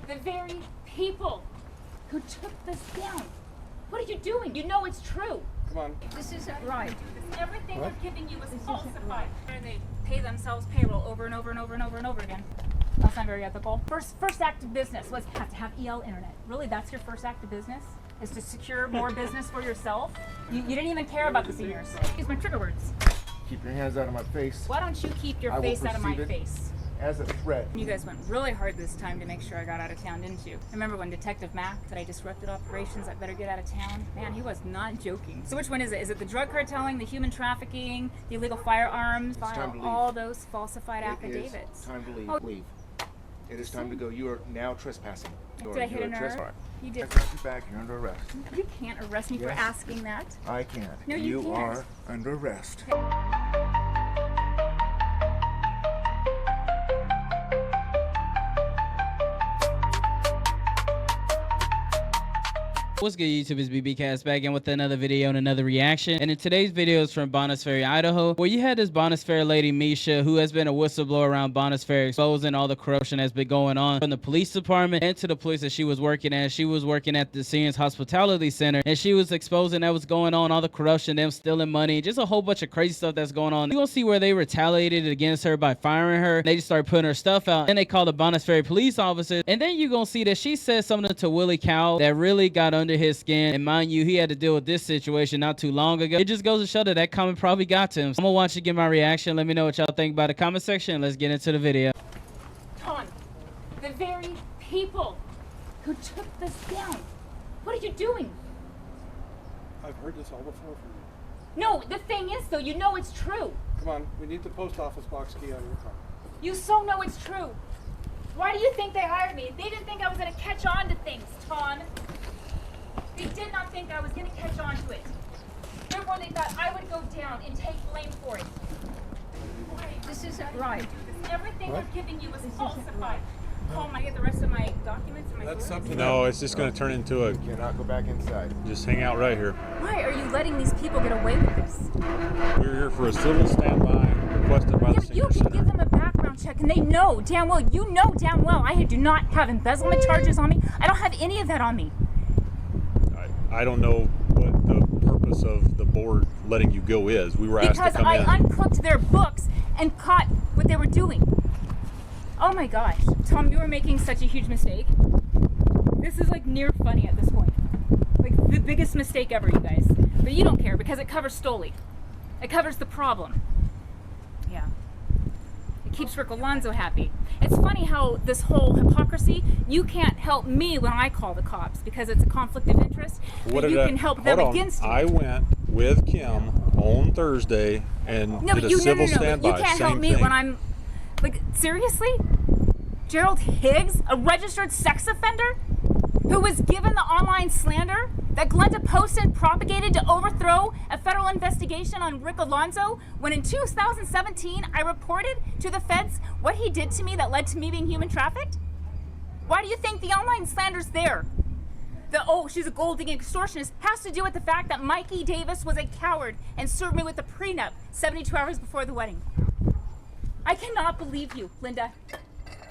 the very people who took this down. What are you doing? You know it's true. Come on. This isn't right. Everything What? they're giving you is falsified. And they pay themselves payroll over and over and over and over and over again. That's not very ethical. First act of business was have to have EL internet. Really, that's your first act of business? Is to secure more business for yourself? You didn't even care about the seniors. Use my trigger words. Keep your hands out of my face. Why don't you keep your face out of my face? As a threat. You guys went really hard this time to make sure I got out of town, didn't you? Remember when Detective Mack said I disrupted operations, I better get out of town? Man, he was not joking. So which one is it? Is it the drug cartelling, the human trafficking, the illegal firearms, time to leave. all those falsified It affidavits? is time to leave. Oh. Leave. It is time to go. You are now trespassing. Did I hit a nerve? You did. I got you back. You're under arrest. You can't arrest me for Yes. asking that. I can't. No, you can't. are under arrest. What's good, YouTube? It's BBcast back in with another video and another reaction. And in today's video is from Bonners Ferry, Idaho, where you had this Bonners Ferry lady, Misha, who has been a whistleblower around Bonners Ferry, exposing all the corruption that's been going on from the police department and to the police that she was working at. She was working at the Seniors Hospitality Center, and she was exposing that was going on, all the corruption, them stealing money, just a whole bunch of crazy stuff that's going on. You're gonna see where they retaliated against her by firing her. They just started putting her stuff out, and they called the Bonners Ferry police officers. And then you're gonna see that she said something to Willie Cow that really got under his skin. And mind you, he had to deal with this situation not too long ago. It just goes to show that that comment probably got to him. So I'm gonna watch you get my reaction. Let me know what y'all think about the comment section. Let's get into the video. Tom, the very people who took this down. What are you doing? I've heard this all before from you. No, the thing is though, you know it's true. Come on. We need the post office box key on your car. You so know it's true. Why do you think they hired me? They didn't think I was going to catch on to things, Tom. They did not think I was going to catch on to it. Therefore, they thought I would go down and take blame for it. This isn't right. Everything What? they're giving you is falsified. Tom, I get the rest of my documents and my That's photos? something. No, it's just going to turn into a. You cannot go back inside. Just hang out right here. Why are you letting these people get away with this? We're here for a civil standby requested by Yeah, the but you senior can center. give them a background check, and they know damn well, you know damn well I do not have embezzlement charges on me. I don't have any of that on me. I don't know what the purpose of the board letting you go is. We were asked Because to come I in. uncooked their books and caught what they were doing. Oh my gosh. Tom, you are making such a huge mistake. This is like near funny at this point. Like the biggest mistake ever, you guys. But you don't care because it covers Stoli. It covers the problem. Yeah. It keeps Rick Alonzo happy. It's funny how this whole hypocrisy, you can't help me when I call the cops because it's a conflict of interest. But you can help them against you. I went with Kim on Thursday and No, did but a civil no. standby. You can't help Same me thing. when I'm like, seriously? Gerald Higgs, a registered sex offender who was given the online slander that Glenda posted propagated to overthrow a federal investigation on Rick Alonzo when in 2017 I reported to the feds what he did to me that led to me being human trafficked? Why do you think the online slander's there? The, oh, she's a gold digging extortionist has to do with the fact that Mikey Davis was a coward and served me with a prenup 72 hours before the wedding. I cannot believe you, Linda.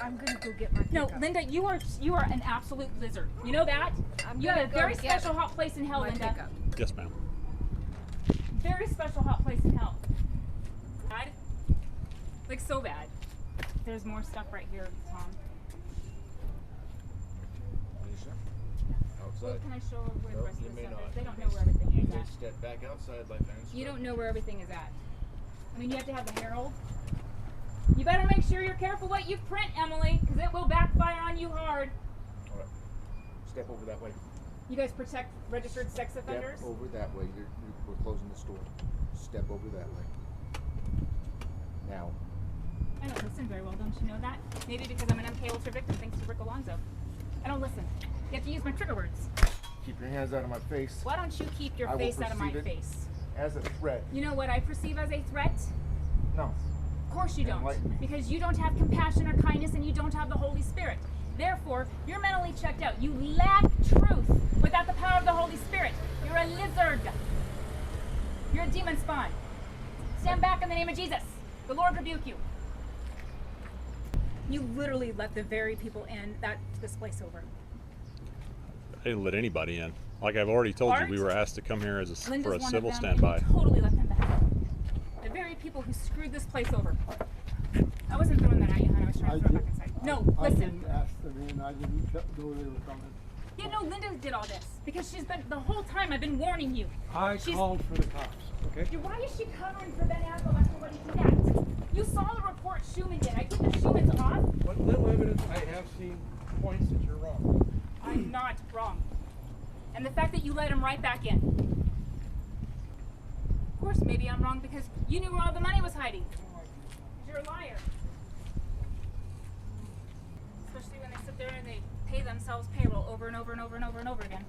I'm gonna go get my pickup. No, Linda, you are an absolute lizard. You know that? You have a very special hot place in hell, Linda. Pickup. Yes, ma'am. Very special hot place in hell. Bad? Like so bad. There's more stuff right here, Tom. Outside. Can I show where the No, rest you of the may stuff not. is? They don't know where everything You is may at. step back outside like that. You don't know where everything is at. I mean, you have to have the Herald. You better make sure you're careful what you print, Emily, because it will backfire on you hard. All right. Step over that way. You guys protect registered sex offenders? Step over that way. We're closing the store. Step over that way. Now. I don't listen very well, don't you know that? Maybe because I'm an MK Ultra victim thanks to Rick Alonzo. I don't listen. You have to use my trigger words. Keep your hands out of my face. Why don't you keep your I will face out of my perceive it. face? As a threat. You know what I perceive as a threat? No. Of course you don't. Enlighten me. Because you don't have compassion or kindness and you don't have the Holy Spirit. Therefore, you're mentally checked out. You lack truth without the power of the Holy Spirit. You're a lizard. You're a demon spawn. Stand back in the name of Jesus. The Lord rebuke you. You literally let the very people in this place over. I didn't let anybody in. Like I've already told you, we were asked to come here as for a Linda's civil one of them, standby. and you totally let them back. The very people who screwed this place over. I wasn't throwing that at you, hon. I was trying to throw it back inside. No, I listen. didn't ask them in. I didn't know they were coming. You know, Linda did all this because she's been, the whole time I've been warning you. She's called for the cops, okay? Why is she covering for Ben Apple after what he did? You saw the report Schumann did. I took the Schumann's off. What little evidence I have seen points that you're wrong. I'm not wrong. And the fact that you let him right back in. Of course, maybe I'm wrong because you knew where all the money was hiding. You're a liar. Especially when they sit there and they pay themselves payroll over and over and over and over and over again.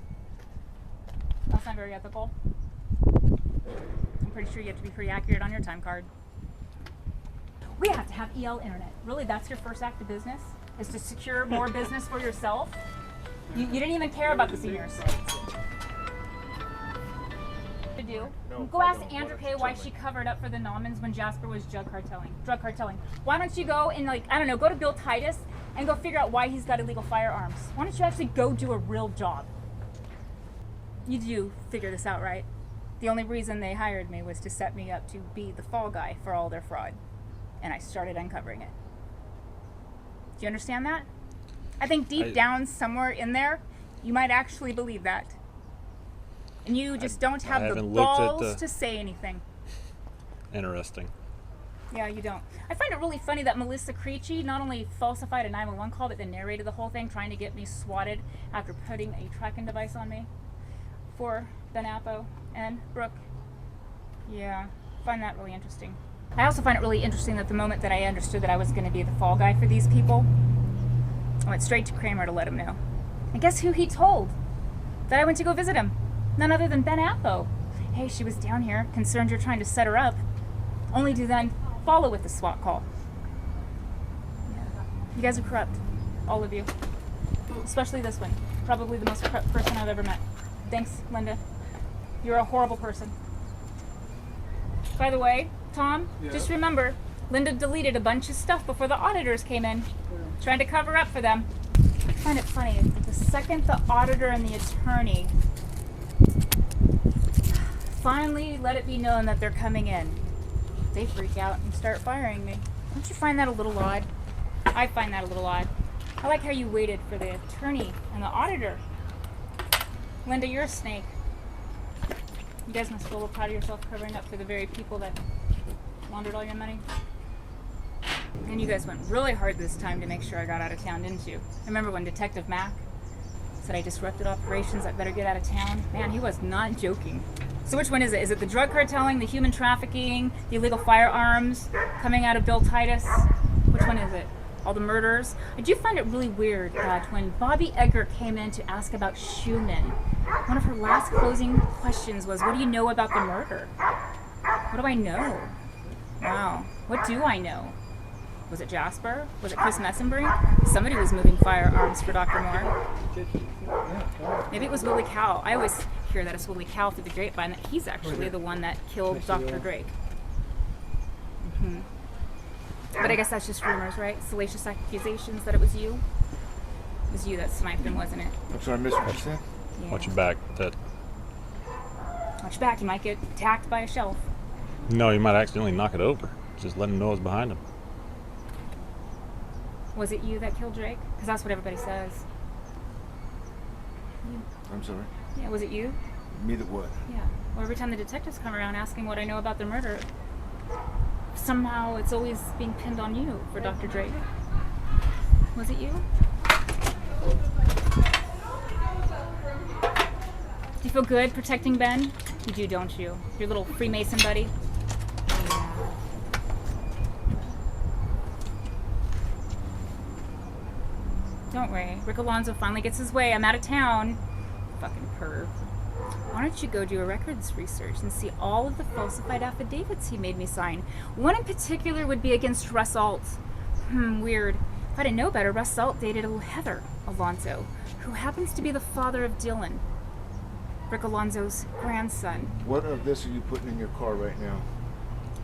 That's not very ethical. I'm pretty sure you have to be pretty accurate on your time card. We have to have EL internet. Really, that's your first act of business? Is to secure more business for yourself? You didn't even care about the seniors. To do. Go ask Andrew Kay why she covered up for the Naumanns when Jasper was drug cartelling. Why don't you go and, like, I don't know, go to Bill Titus and go figure out why he's got illegal firearms. Why don't you actually go do a real job? You do figure this out, right? The only reason they hired me was to set me up to be the fall guy for all their fraud. And I started uncovering it. Do you understand that? I think deep down somewhere in there, you might actually believe that. And you just don't have the balls to say anything. Interesting. Yeah, you don't. I find it really funny that Melissa Creechy not only falsified a 911 call, but then narrated the whole thing, trying to get me swatted after putting a tracking device on me for Ben Appo and Brooke. Yeah, I find that really interesting. I also find it really interesting that the moment that I understood that I was going to be the fall guy for these people, I went straight to Kramer to let him know. And guess who he told? That I went to go visit him. None other than Ben Appo. Hey, she was down here, concerned you're trying to set her up, only to then follow with the SWAT call. Yeah. You guys are corrupt. All of you. Especially this one. Probably the most corrupt person I've ever met. Thanks, Linda. You're a horrible person. By the way, Tom, just remember, Linda deleted a bunch of stuff before the auditors came in, trying to cover up for them. I find it funny, the second the auditor and the attorney finally let it be known that they're coming in, they freak out and start firing me. Don't you find that a little odd? I find that a little odd. I like how you waited for the attorney and the auditor. Linda, you're a snake. You guys must feel a little proud of yourself covering up for the very people that laundered all your money. And you guys went really hard this time to make sure I got out of town, didn't you? Remember when Detective Mack said I disrupted operations, I better get out of town? Man, he was not joking. So which one is it? Is it the drug cartelling, the human trafficking, the illegal firearms coming out of Bill Titus? Which one is it? All the murders? I do find it really weird that when Bobby Egger came in to ask about Schumann, one of her last closing questions was, what do you know about the murder? What do I know? Wow, what do I know? Was it Jasper? Was it Chris Messenbrink? Somebody was moving firearms for Dr. Moore. Maybe it was Willie Cowell. I always hear that it's Willie Cowell through the grapevine, that he's actually the one that killed Dr. Drake. Mm-hmm. But I guess that's just rumors, right? Salacious accusations that it was you? It was you that sniped him, wasn't it? I'm sorry, I missed what you said. Yeah. Watch your back, Ted. Watch your back, you might get attacked by a shelf. No, you might accidentally knock it over. Just let him know it's behind him. Was it you that killed Drake? Because that's what everybody says. You. I'm sorry. Yeah, was it you? Me that what? Yeah. Well, every time the detectives come around asking what I know about the murder, somehow it's always being pinned on you for Dr. Drake. Was it you? Do you feel good protecting Ben? You do, don't you? Your little Freemason buddy? Yeah. Don't worry. Rick Alonzo finally gets his way. I'm out of town. Fucking perv. Why don't you go do a records research and see all of the falsified affidavits he made me sign? One in particular would be against Russ Alt. Weird. If I didn't know better, Russ Alt dated a Heather Alonzo, who happens to be the father of Dylan, Rick Alonzo's grandson. What of this are you putting in your car right now?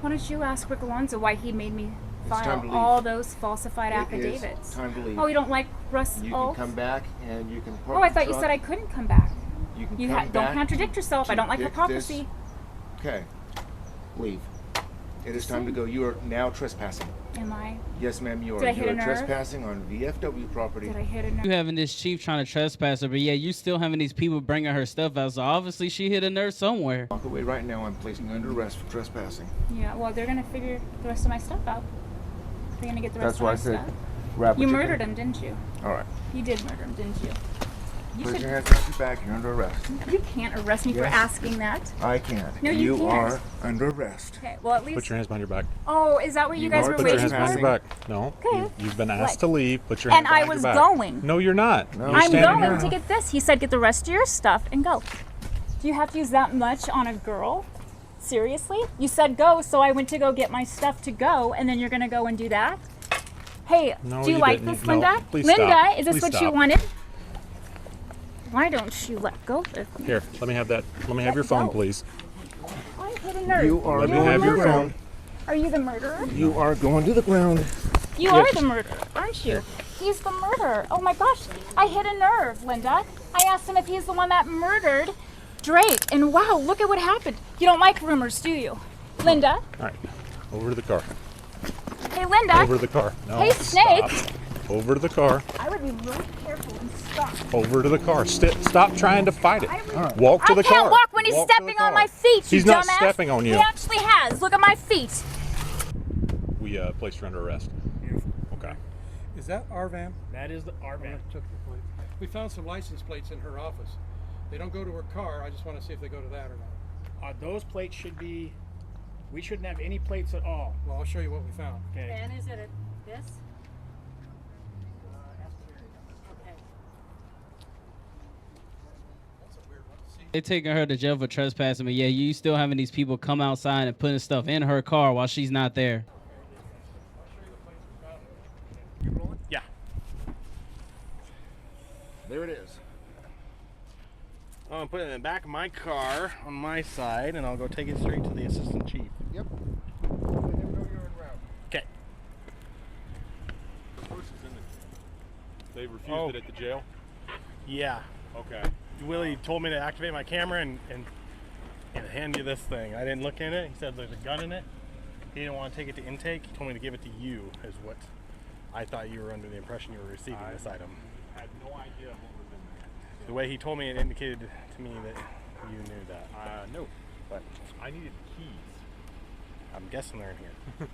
Why don't you ask Rick Alonzo why he made me time to file leave. all those falsified It is affidavits. time to leave. Oh, you don't like Russ You Alt? can come back and you can park Oh, I the thought you truck. said I couldn't come back. You can You come don't back contradict yourself. I to don't like pick hypocrisy. this- Okay. Leave. It is time to go. You are now trespassing. Am I? Yes, ma'am, you are. Did I hit You a are nerve? trespassing on VFW property. Did I hit a nerve? You having this chief trying to trespass her, but yeah, you still having these people bringing her stuff out. So obviously she hit a nerve somewhere. Walk away right now. I'm placing you under arrest for trespassing. Yeah, well, they're gonna figure the rest of my stuff out. They're gonna get the rest That's why I of my said stuff. wrap You what murdered can. him, didn't you? All right. You did murder him, didn't you? You Put should. your hands behind your back. You're under arrest. You can't arrest me for Yes. asking that. I can't. No, you can't. are under arrest. Okay, well, at least. Put your hands behind your back. Oh, is that what you You guys are were Put your waiting hands behind for? your back. No. Okay. You've been asked What? to leave. Put your hands And I behind was your back. going. No, you're not. No. You're I'm standing going here. to get this. He said get the rest of your stuff and go. Do you have to use that much on a girl? Seriously? You said go, so I went to go get my stuff to go, and then you're gonna go and do that? Hey, No, do you you like didn't. this, No, Linda? please Linda, stop. is this Please what you stop. wanted? Why don't you let go of me? Here, let me have that. Let me have your Let phone, go. please. I hit a nerve. You are Let me going have to your the phone. ground. Are you the murderer? You are going to the ground. You are the murderer, aren't you? He's the murderer. Oh my gosh, I hit a nerve, Linda. I asked him if he's the one that murdered Drake, and wow, look at what happened. You don't like rumors, do you? Linda? All right, over to the car. Hey, Linda. Over to the car. No, Hey, Snake. stop. Over to the car. I would be really careful and stop. Over to the car. Stop trying to fight it. I Walk to the car. can't walk when he's Walk to the stepping on car. my feet, you He's not dumbass. stepping on you. He actually has. Look at my feet. We placed you under arrest. Okay. Is that our van? That is our van. Took your plate. We found some license plates in her office. They don't go to her car. I just want to see if they go to that or not. Those plates should be. We shouldn't have any plates at all. Well, I'll show you what we found. Okay. Ben, is it this? Okay. That's a weird one. See? They taking her to jail for trespassing, but yeah, you still having these people come outside and putting stuff in her car while she's not there. You rolling? Yeah. There it is. I'm gonna put it in the back of my car on my side, and I'll go take it straight to the assistant chief. Yep. They never know you're en route. Okay. They refused Oh. it at the jail? Yeah. Okay. Willie told me to activate my camera and hand you this thing. I didn't look in it. He said there's a gun in it. He didn't want to take it to intake. He told me to give it to you, is what I thought you were under the impression you were receiving this item. I had no idea what was in there. The way he told me, it indicated to me that you knew that. No, But I needed keys. I'm guessing they're in here.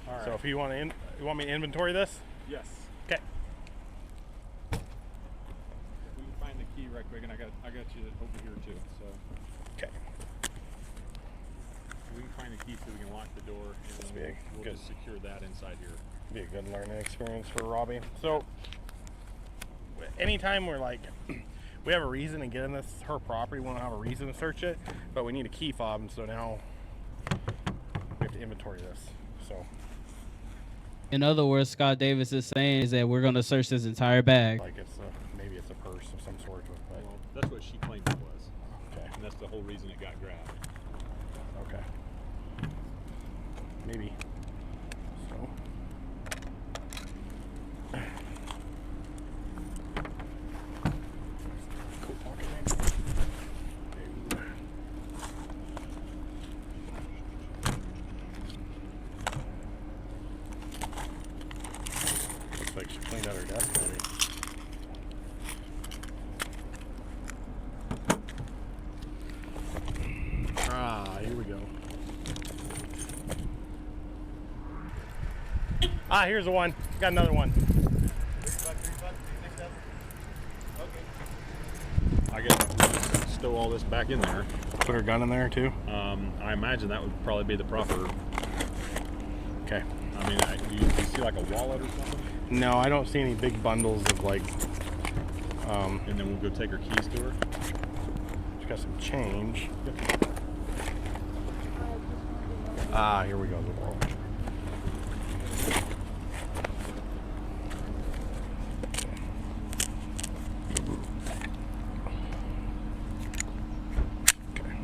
All right. So if you want to, you want me to inventory this? Yes. Okay. We can find the key right quick, and I got you over here too. So Okay. we can find the key so we can lock the door, and This then be we'll good. just secure that inside here. Be a good learning experience for Robbie. So anytime we're like, we have a reason to get in this her property, we don't have a reason to search it, but we need a key fob, and so now we have to inventory this. So In other words, Scott Davis is saying is that we're going to search this entire bag. like it's maybe it's a purse of some sort, but Well, that's what she claimed it was, okay, and that's the whole reason it got grabbed. okay, maybe. So. Coat pocket, maybe. Looks like she cleaned out her desk, maybe. Here we go. Here's the one. Got another one. I guess stow all this back in there. Put her gun in there too. I imagine that would probably be the proper. Okay. I mean, do you see like a wallet or something? No, I don't see any big bundles of like. And then we'll go take her keys to her. She's got some change. Here we go. The wallet. Okay.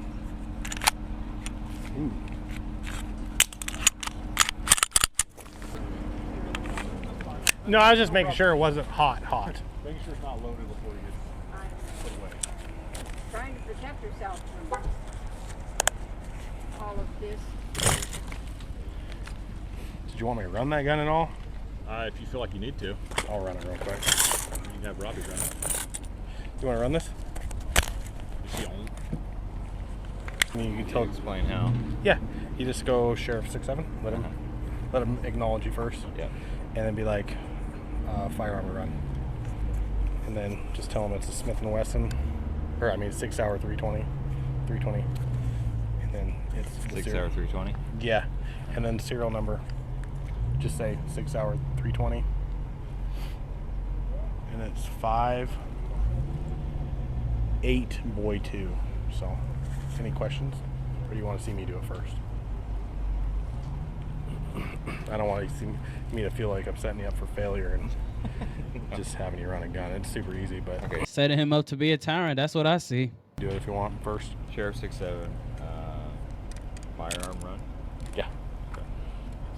Ooh. No, I was just making sure it wasn't hot. Making sure it's not loaded before you get put away. Trying to protect herself from all of this. Did you want me to run that gun at all? If you feel like you need to, I'll run it real quick. you can have Robbie run it. You want to run this? Is she on? You can tell. Explain how. Yeah, you just go Sheriff 67. Let him acknowledge you first. Yeah. And then be like, firearm run. And then just tell him it's a Smith & Wesson, or I mean 6 hour 320. And then it's the 6 hour 320. Yeah, and then serial number. Just say 6 hour 320. And it's 5-8 boy 2. So, any questions? Or do you want to see me do it first? I don't want you to see me to feel like I'm setting you up for failure and just having you run a gun. It's super easy, but Okay. Setting him up to be a tyrant. That's what I see. do it if you want first. Sheriff 67. Firearm run. Yeah.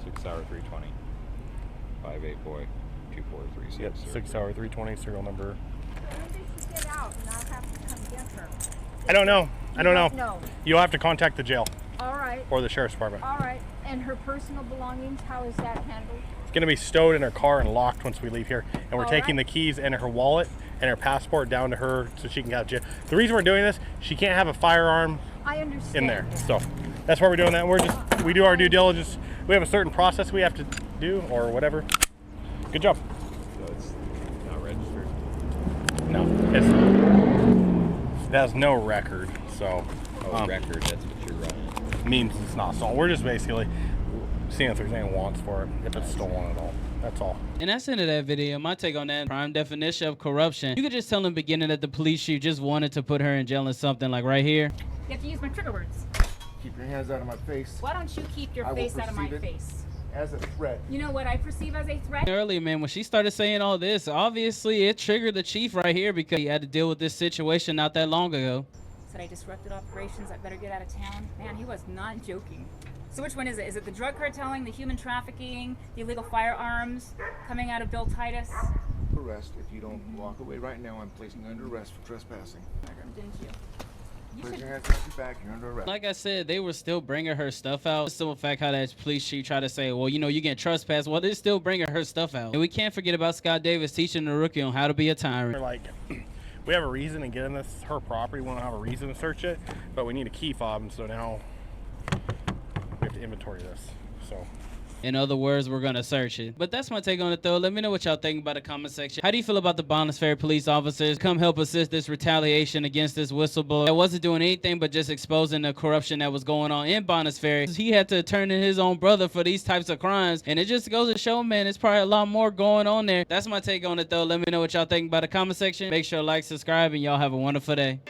6 hour 320. 5-8 boy. 2436. Yep. 6 hour 320 serial number. When did she get out and I'll have to come get her? I don't know. No. You'll have to contact the jail All right. or the sheriff's department. All right. And her personal belongings, how is that handled? It's going to be stowed in her car and locked once we leave here. And we're All taking right. the keys and her wallet and her passport down to her so she can have jail. The reason we're doing this, she can't have a firearm I understand. in there. that. So that's why we're doing that. We do our due diligence. We have a certain process we have to do or whatever. Good job. So it's not registered. No, it has no record. So Record, that's what you're running. means it's not stolen. We're just basically seeing if there's any wants for it, if it's stolen at all. That's all. And that's the end of that video. My take on that prime definition of corruption. You could just tell in the beginning that the police chief just wanted to put her in jail and something like right here. You have to use my trigger words. Keep your hands out of my face. Why don't you keep your I will face out of my perceive it. face? As a threat. You know what I perceive as a threat? Earlier, man, when she started saying all this, obviously it triggered the chief right here because he had to deal with this situation not that long ago. Said I disrupted operations, I better get out of town. Man, he was not joking. So which one is it? Is it the drug cartelling, the human trafficking, the illegal firearms coming out of Bill Titus? Arrest. If you don't walk away right now, I'm placing you under arrest for trespassing. Didn't you? You Put should- your hands behind your back. You're under arrest. Like I said, they were still bringing her stuff out. The simple fact how that police chief tried to say, well, you know, you get trespassed. Well, they're still bringing her stuff out. And we can't forget about Scott Davis teaching the rookie on how to be a tyrant. We're like, we have a reason to get in this her property. We don't have a reason to search it, but we need a key fob, and so now we have to inventory this. So In other words, we're gonna search it. But that's my take on it, though. Let me know what y'all think about the comment section. How do you feel about the Bonners Ferry police officers? Come help assist this retaliation against this whistleblower that wasn't doing anything but just exposing the corruption that was going on in Bonners Ferry. He had to turn in his own brother for these types of crimes, and it just goes to show, man, it's probably a lot more going on there. That's my take on it, though. Let me know what y'all think about the comment section. Make sure to like, subscribe, and y'all have a wonderful day.